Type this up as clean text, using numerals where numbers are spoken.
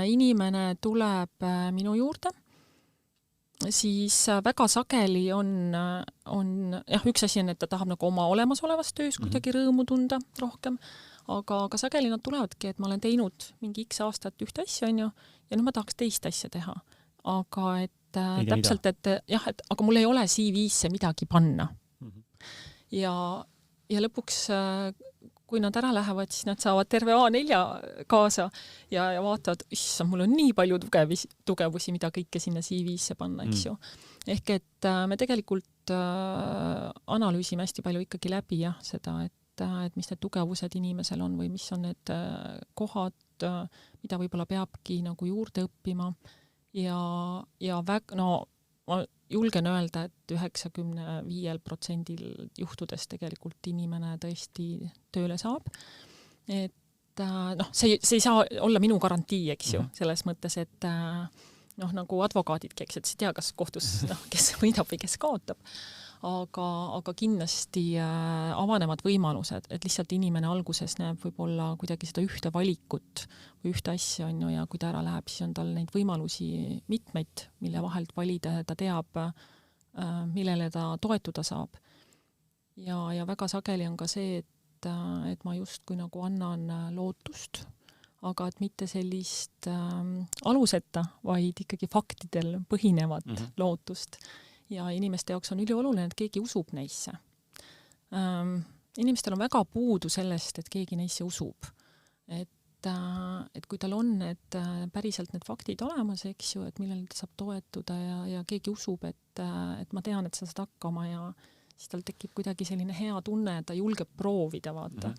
inimene tuleb minu juurde, siis väga sageli on jah, üks asi on, et ta tahab nagu oma olemasolevas töös kuidagi rõõmu tunda rohkem, aga sageli nad tulevadki, et ma olen teinud mingi X aastat ühte asja, on ju, ja nüüd ma tahaks teist asja teha. Aga et täpselt, et jah, et aga mul ei ole CV-sse midagi panna. Ja lõpuks, kui nad ära lähevad, siis nad saavad terve A4 kaasa ja vaatavad, issand, mul on nii palju tugevusi, mida kõike sinna CV-sse panna, eks ju. Ehk et me tegelikult analüüsime hästi palju ikkagi läbi jah, seda, et mis need tugevused inimesel on või mis on need kohad, mida võib-olla peabki nagu juurde õppima ja ma julgen öelda, et 95% juhtudest tegelikult inimene tõesti tööle saab. Et see ei saa olla minu garantii, eks ju, selles mõttes, et nagu advokaadidki, eks, et sa tea, kas kohtus, kes võidab või kes kaotab. Aga kindlasti avanevad võimalused, et lihtsalt inimene alguses näeb võib-olla kuidagi seda ühte valikut või ühte asja, on ju, ja kui ta ära läheb, siis on tal neid võimalusi mitmeid, mille vahelt valida, ta teab, millele ta toetuda saab. Ja väga sageli on ka see, et ma justkui nagu annan lootust, aga et mitte sellist aluseta, vaid ikkagi faktidel põhinevat lootust. Ja inimeste jaoks on ülioluline, et keegi usub neisse. Inimestel on väga puudu sellest, et keegi neisse usub. Et kui tal on need päriselt need faktid olemas, eks ju, et millele ta saab toetuda ja keegi usub, et ma tean, et sa saad hakkama ja siis tal tekib kuidagi selline hea tunne, et ta julgeb proovida, vaata.